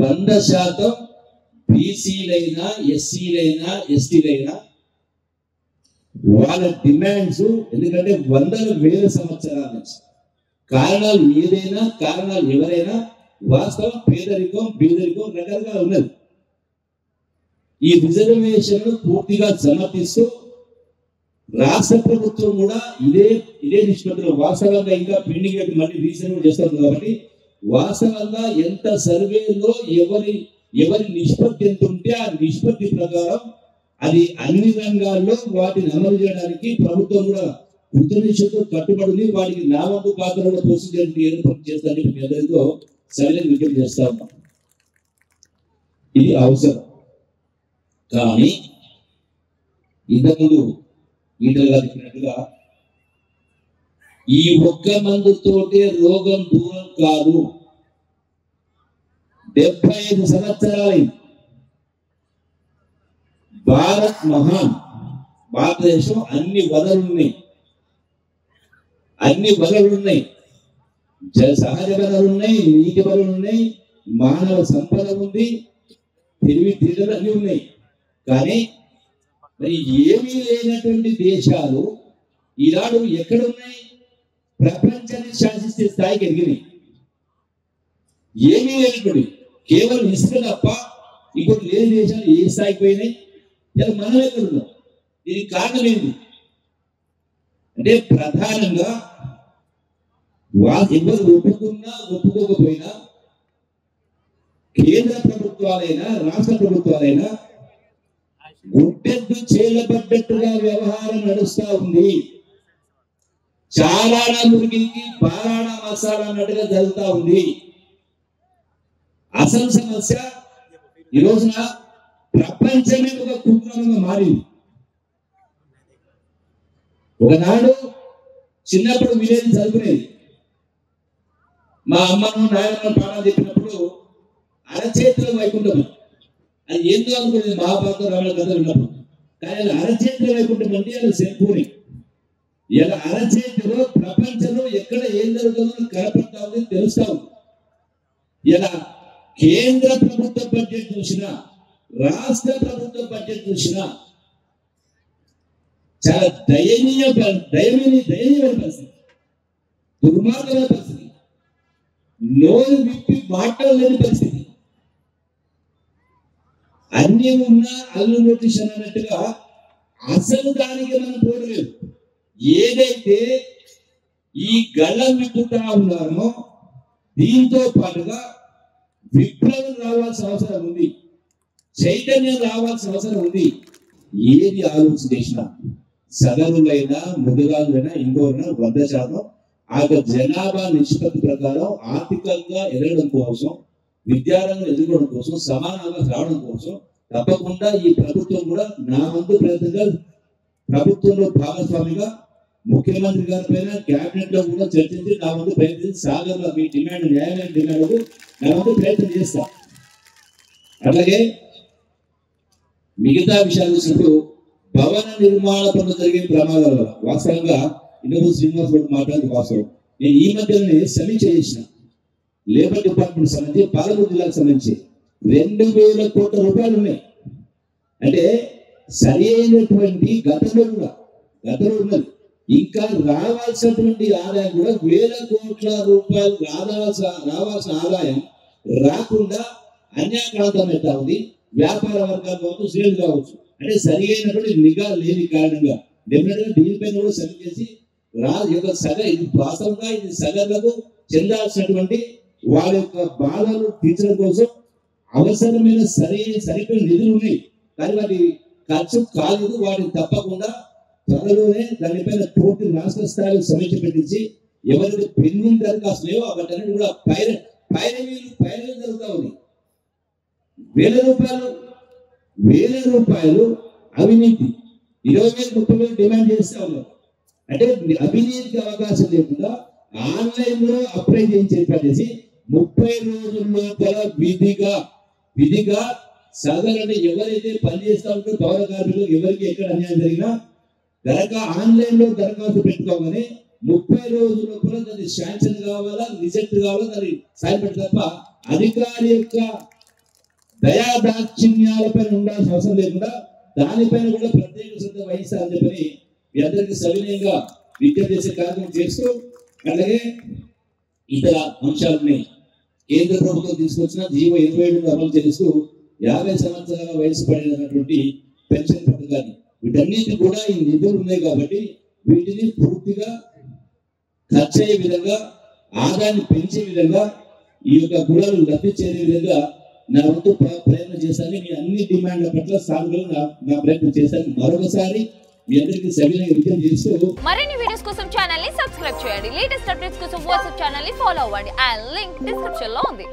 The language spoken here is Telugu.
100% బీసీలైనా ఎస్సీలైనా ఎస్టీలైనా వాళ్ళ డిమాండ్స్, ఎందుకంటే వందల వేల సంవత్సరాల నుంచి కారణాలు ఏదైనా కారణాలు ఎవరైనా వాస్తవం పేదరికం బీదరికం రకరకాల ఉన్నది. ఈ రిజర్వేషన్ పూర్తిగా సమర్థిస్తూ రాష్ట్ర ప్రభుత్వం కూడా ఇదే నిష్పత్తిలో వాస్తవంగా ఇంకా పెండింగ్ మళ్ళీ రీసెంట్ చేస్తుంది. కాబట్టి వాస్తవంగా ఎంత సర్వేలో ఎవరి నిష్పత్తి ఎంత ఉంటే ఆ నిష్పత్తి ప్రకారం అది అన్ని రంగాల్లో వాటిని అమలు చేయడానికి ప్రభుత్వం కూడా కృతనిశ్చయంతో కట్టుబడి వాటికి నా వంతు పాత్ర కూడా పోషించడానికి ఏర్పాటు చేస్తారని మీ అందరితో సరైన విజ్ఞప్తి చేస్తా ఉన్నాం. ఇది అవసరం. కానీ ఇంతకుముందు ఈటల గారు చెప్పినట్టుగా ఈ ఒక్క మందుతోటే రోగం దూరం కాదు. 75 సంవత్సరాలైంది. భారతదేశం అన్ని వనరులున్నాయి, సహజ వనరులు ఉన్నాయి, నీటి వనరులు ఉన్నాయి, మానవ సంపద ఉంది, తెలివితేటలు అన్ని ఉన్నాయి. కానీ మరి ఏమీ లేనటువంటి దేశాలు ఈనాడు ఎక్కడున్నాయి? ప్రపంచాన్ని శాసిస్తే స్థాయికి ఎదిగినాయి. ఏమీ లేనటువంటి కేవలం ఇసుక తప్ప ఇప్పుడు లేని దేశాలు ఏ స్థాయికి పోయినాయి? ఇలా మనం ఎక్కడున్నాం? దీనికి కారణం ఏంటి అంటే ప్రధానంగా ఎవరు ఒప్పుకున్నా ఒప్పుకోకపోయినా కేంద్ర ప్రభుత్వాలైనా రాష్ట్ర ప్రభుత్వాలైనా గుట్టెద్దు చేయబడ్డట్టుగా వ్యవహారం నడుస్తా ఉంది. చాలా మురికికి బారాణ మసాలా అన్నట్టుగా జరుగుతూ ఉంది. అసలు సమస్య ఈ రోజున ప్రపంచమే ఒక కృత్రిమంగా మారింది. ఒకనాడు చిన్నప్పుడు విలేజ్ చదువుకునేది. మా అమ్మను నాయనమ్మ పాఠాలు చెప్పినప్పుడు అరచేతిలో వైకుంఠం, అది ఏందో అనుకునేది మహాభారత రామాయణ కథ విన్నప్పుడు. కానీ అది అరచేతిలో వైకుంఠం అంటే అది సెల్ఫోని. ఇలా అరచేతిలో ప్రపంచంలో ఎక్కడ ఏం జరుగుతుందో కనపడతా ఉంది, తెలుస్తా ఉంది. ఇలా కేంద్ర ప్రభుత్వ బడ్జెట్ చూసినా రాష్ట్ర ప్రభుత్వ బడ్జెట్ చూసినా చాలా దయనీయమైన పరిస్థితి, దుర్మార్గమైన పరిస్థితి, నోరు విప్పి మాట్లాడలేని పరిస్థితి. అన్ని ఉన్నా అల్లు నోటీషన్ అన్నట్టుగా అసలు దానికి మనం పోవలేదు. ఏదైతే ఈ గళ్ళం విప్పుతా ఉన్నారో దీంతో పాటుగా విప్లవం రావాల్సిన అవసరం ఉంది, చైతన్యం రావాల్సిన అవసరం ఉంది. ఏది ఆలోచన చేసినా సగరులైనా ముదిరాజులైనా ఇంకోరైనా 100% ఆ జనాభా నిష్పత్తి ప్రకారం ఆర్థికంగా ఎదగడం కోసం, విద్యారంగం ఎదుర్కోవడం కోసం, సమానంగా రావడం కోసం తప్పకుండా ఈ ప్రభుత్వం కూడా నా వంతు ప్రయత్నంగా ప్రభుత్వంలో భాగస్వామిగా ముఖ్యమంత్రి గారి పైన క్యాబినెట్ లో కూడా చర్చించి నా వంతు ప్రయత్నించి సాగర్లో మీ డిమాండ్ న్యాయమైన డిమాండ్ నా వంతు ప్రయత్నం చేస్తా. అట్లాగే మిగతా విషయాలు వచ్చినప్పుడు భవన నిర్మాణ పనులు జరిగే ప్రమాదాల వల్ల వాస్తవంగా ఇందులో శ్రీనివాస్ రెడ్డి మాట్లాడింది వాస్తవం. నేను ఈ మధ్యలోనే సమీక్ష చేసిన లేబర్ డిపార్ట్మెంట్ సంబంధించి పాలమూరు జిల్లాకు సంబంధించి 2000 కోట్ల రూపాయలు ఉన్నాయి. అంటే సరి అయినటువంటి గతంలో ఉన్నది. ఇంకా రావాల్సినటువంటి ఆదాయం కూడా 1000 కోట్ల రూపాయలు రావాల్సిన ఆదాయం రాకుండా అన్యాక్రాంతం అవుతా ఉంది. వ్యాపార వర్గాలు కావచ్చు, శ్రేణులు కావచ్చు. అంటే సరి అయినటువంటి నిఘా లేని కారణంగా డెఫినెట్ గా దీనిపైన కూడా సమీక్ష చేసి ఇది వాస్తవంగా ఇది సగర్లకు చెందాల్సినటువంటి వారి యొక్క బాధలు తీర్చడం కోసం అవసరమైన సరిపోయిన నిధులు ఉన్నాయి. కానీ వాటి ఖర్చు కాలేదు. వాటిని తప్పకుండా త్వరలోనే దానిపైన పూర్తి రాష్ట్ర స్థాయిలో సమీక్ష పెట్టించి ఎవరైతే పెండింగ్ దరఖాస్తు లేవో వాటన్నిటి కూడా పైరవీలు జరుగుతూ ఉంది. 1000 రూపాయలు అవినీతి, 20,000 30,000 డిమాండ్ చేస్తా ఉన్నారు. అంటే అవినీతికి అవకాశం లేకుండా ఆన్లైన్ లో అప్లై చేసి 30 రోజుల లోపల విధిగా సాధారణ ఎవరైతే పనిచేస్తా ఉంటారో పౌర కార్మికులు ఎవరికి ఎక్కడ అన్యాయం జరిగినా ఆన్లైన్ లో దరఖాస్తు పెట్టుకోగానే 30 రోజుల లోపల దాన్ని శాంక్షన్ కావాలా, రిజెక్ట్ కావాలా, దాన్ని సాయం పెట్టి తప్ప అధికారి యొక్క దయాదాక్షిణ్యాలపైన ఉండాల్సిన అవసరం లేకుండా దానిపైన కూడా ప్రత్యేక శ్రద్ధ వహించాలని చెప్పని మీ అందరికీ సవినయంగా విజ్ఞప్తి చేసే కార్యక్రమం చేస్తూ, అలాగే ఇతర అంశాలని కేంద్ర ప్రభుత్వం తీసుకొచ్చిన జీవో 27 అమలు చేస్తూ 50 సంవత్సరాల వయసు పడినటువంటి పెన్షన్ పథకాన్ని, వీటన్నిటి కూడా ఈ నిధులు ఉన్నాయి కాబట్టి వీటిని పూర్తిగా ఖర్చు అయ్యే విధంగా, ఆదాయాన్ని పెంచే విధంగా, ఈ యొక్క కులాలు లబ్ధి చేరే విధంగా నా వంతు ప్రయత్నం చేశాను. మీ అన్ని డిమాండ్ల పట్ల సానుకూలంగా నా ప్రయత్నం చేశాను. మరొకసారి మీ అందరికీ సవినయంగా విజ్ఞప్తి చేస్తూ, మరిన్ని వీడియోస్ కోసం ఛానల్ ని సబ్స్క్రైబ్ చేయండి. లేటెస్ట్ అప్డేట్స్ కోసం వాట్సాప్ ఛానల్ ని ఫాలో అవ్వండి. ఆ లింక్ డిస్క్రిప్షన్ లో ఉంది.